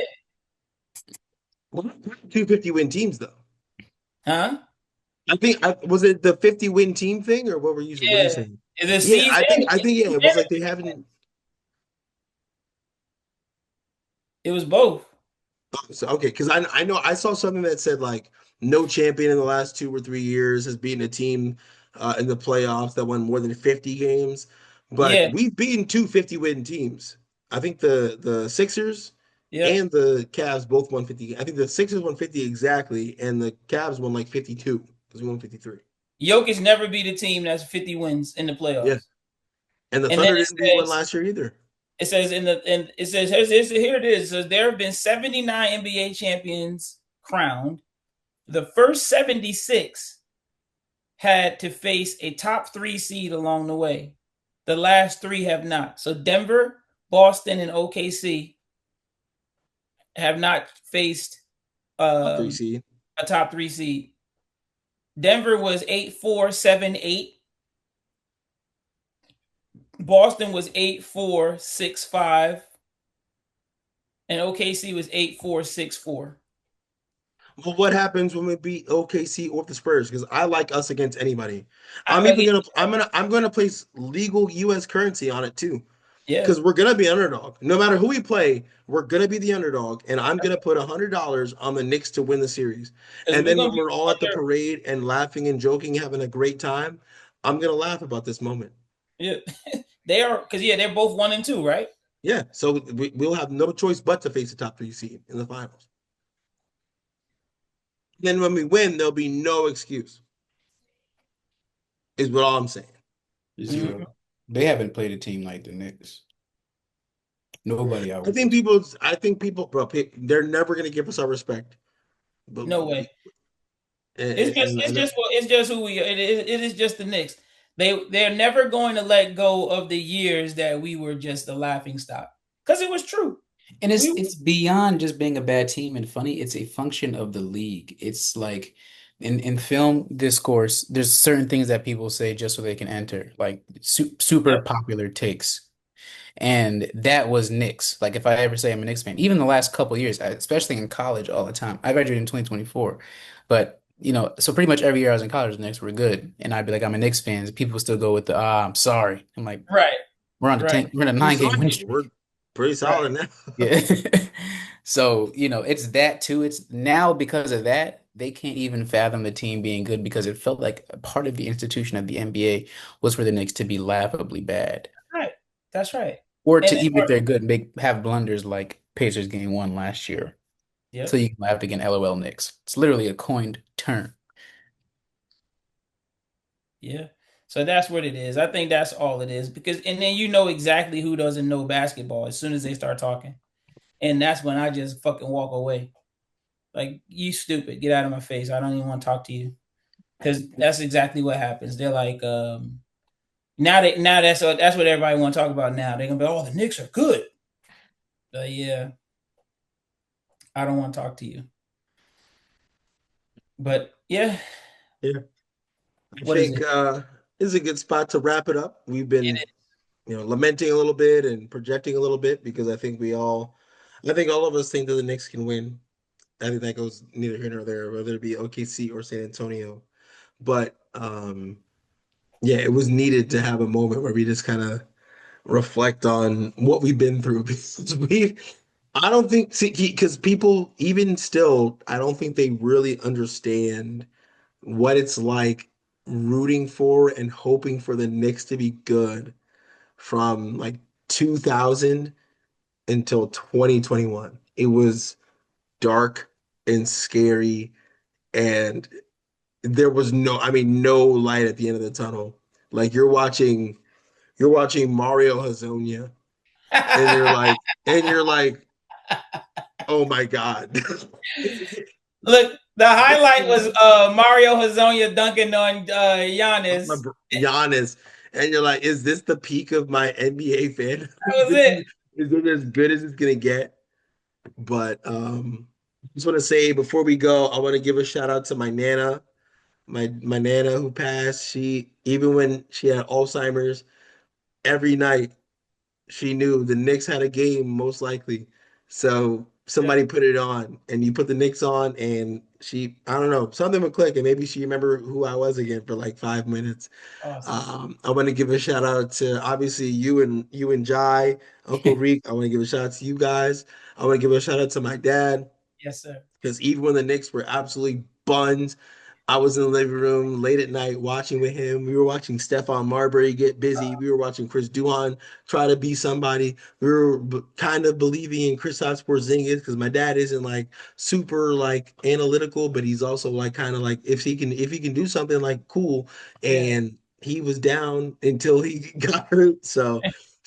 Well, two 50-win teams though. huh? I think was it the 50-win team thing, or what were you Yeah, saying? the Yeah, season. I think yeah, it was like they haven't. It was both. So okay, because I know I saw something that said like no champion in the last 2 or 3 years has beaten a team in the playoffs that won more than 50 games, but Yeah, we've beaten two 50-win teams. I think the Sixers yep. and the Cavs both won 50. I think the Sixers won 50 exactly, and the Cavs won like 52 because we won 53. Jokic never beat a team that's 50 wins in the Yeah, playoffs. and the And then Thunder didn't beat one last year either. it says in the and it says here it is. It says there have been 79 NBA champions crowned. The first 76 had to face a top three seed along the way. The last three have not. So Denver, Boston, and OKC have not faced Top three um, seed. a top three seed. Denver was 8-4-7-8. Boston was 8-4-6-5. And OKC was 8-4-6-4. Well, what happens when we beat OKC or the Spurs? Because I like us against anybody. I bet he, I'm gonna place legal U.S. currency on it too, yeah, because we're gonna be underdog. No matter who we play, we're gonna be the underdog, and I'm gonna put $100 on the Knicks to win the series. because And we're then gonna when be we're all at the under. parade and laughing and joking, having a great time, I'm gonna laugh about this moment. Yeah, they are because they're both 1-2, right? Yeah, so we'll have no choice but to face the top three seed in the finals. Then when we win, there'll be no excuse. Is what all I'm saying. Mhm. Zero. They haven't played a team like the Knicks. Nobody I I would think consider. people, bro, they're never gonna give us our respect. But No way. It's just it's and just it's just who we are. It is just the Knicks. They're never going to let go of the years that we were just a laughing stock because it was true. And We it's beyond just being a bad team and funny. It's a function of the league. It's like in film discourse, there's certain things that people say just so they can enter, like super Yep. popular takes. And that was Knicks. Like if I ever say I'm a Knicks fan, even the last couple of years, especially in college all the time. I graduated in 2024, but so pretty much every year I was in college, the Knicks were good, and I'd be like, I'm a Knicks fan. People still go with the I'm sorry. I'm like, Right, we're on the right, 10, we're in a we're 9 game win solid. We're streak. pretty right. solid now. Yeah. So, it's that too. It's now because of that, they can't even fathom the team being good because it felt like a part of the institution of the NBA was for the Knicks to be laughably bad. Right. That's right. Or to And even if they're good, make have blunders like Pacers game one last year. So Yep. you can laugh again, LOL Knicks. It's literally a coined term. Yeah. So that's what it is. I think that's all it is because and then you know exactly who doesn't know basketball as soon as they start talking. And that's when I just fucking walk away. Like, you stupid. Get out of my face. I don't even want to talk to you. Because that's exactly what happens. They're like, now that's what everybody want to talk about now. They're gonna be, oh, the Knicks are good. Yeah, I don't want to talk to you. But yeah, Yeah. I what is think it? this is a good spot to wrap it up. We've It been, is. lamenting a little bit and projecting a little bit because I think all of us think that the Knicks can win. I think that goes neither here nor there, whether it be OKC or San Antonio. But yeah, it was needed to have a moment where we just kind of reflect on what we've been through because I don't think, see, because people, even still, I don't think they really understand what it's like rooting for and hoping for the Knicks to be good from like 2000 until 2021. It was dark and scary, and there was no light at the end of the tunnel. Like you're watching Mario Hazonia, and you're like, oh my God. Look, the highlight was Mario Hazonia dunking on Giannis. Giannis, and you're like, is this the peak of my NBA fan? That was it. Is it as good as it's gonna get? But just want to say before we go, I want to give a shout out to my nana, my nana who passed. She even when she had Alzheimer's, every night she knew the Knicks had a game most likely. So Yeah, somebody put it on, and you put the Knicks on, and I don't know, something would click, and maybe she remember who I was again for like 5 minutes. awesome. I want to give a shout out to obviously you and Jai, Uncle Reek. I want to give a shout out to you guys. I want to give a shout out to my dad Yes, sir. because even when the Knicks were absolutely buns, I was in the living room late at night watching with him. We were watching Stephon Marbury get busy. We were watching Chris Duhon try to be somebody. We were kind of believing in Kristaps Porzingis because my dad isn't like super like analytical, but he's also like kind of like if he can do something like cool. Yeah. And he was down until he got hurt. So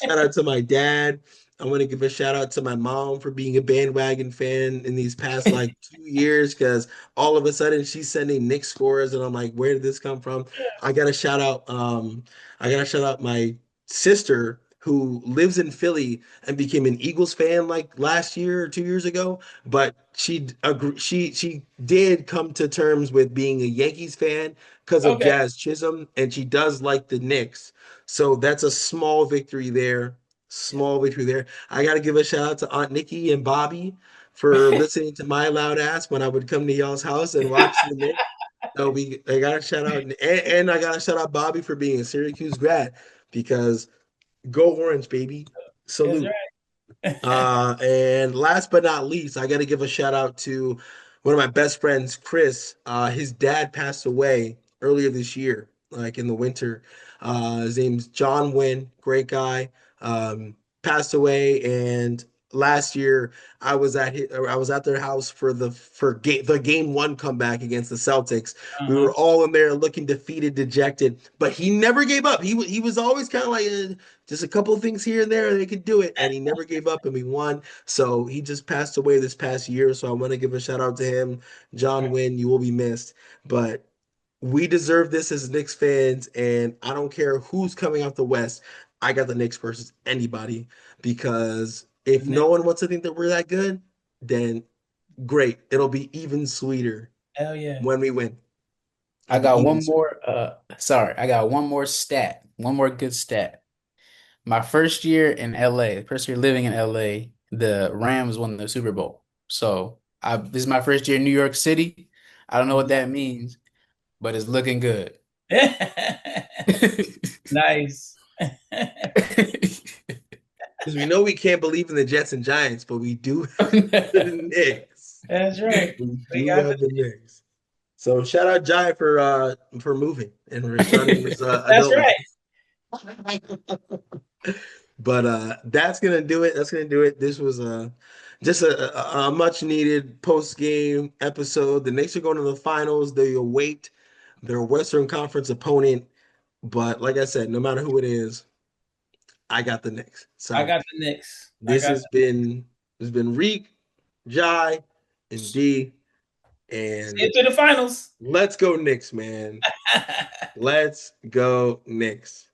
shout out to my dad. I want to give a shout out to my mom for being a bandwagon fan in these past like 2 years because all of a sudden she's sending Nick scores and I'm like, where did this come from? I gotta shout out I gotta shout out my sister who lives in Philly and became an Eagles fan like last year or 2 years ago, but she did come to terms with being a Yankees fan because of Okay. Jazz Chisholm, and she does like the Knicks. So that's a small victory there. Yeah. Small victory there. I gotta give a shout out to Aunt Nikki and Bobby for listening to my loud ass when I would come to y'all's house and watch the Knicks. So I gotta shout out, and I gotta shout out Bobby for being a Syracuse grad because go Orange, baby. That's Salute. right. And last but not least, I got to give a shout out to one of my best friends, Chris. His dad passed away earlier this year, like in the winter. His name's John Wynn, great guy. Passed away, and last year I was at their house for the game one comeback against the Celtics. We Uh-huh. were all in there looking defeated, dejected, but he never gave up. He was always kind of like. Just a couple of things here and there, they could do it. And he never gave up and we won. So he just passed away this past year. So I want to give a shout out to him. John Wynn, you will be missed. But we deserve this as Knicks fans. And I don't care who's coming out the West. I got the Knicks versus anybody because if no one wants to think that we're that good, then great. It'll be even sweeter Hell yeah. when we win. I It'll be got even one sweeter. more I got one more stat, one more good stat. My first year in LA, first year living in LA, the Rams won the Super Bowl. So this is my first year in New York City. I don't know what that means, but it's looking good. Nice. Because we know we can't believe in the Jets and Giants, but we do have the Knicks. That's right. We We do got have the Knicks. So shout out Jai for moving and for starting his that's adult right. life. But that's gonna do it. That's gonna do it. This was just a much needed post game episode. The Knicks are going to the finals. They await their Western Conference opponent. But like I said, no matter who it is, I got the Knicks. I So got the Knicks. I this got has been Reek, Jai, and D. And into the finals. let's go Knicks, man. Let's go Knicks.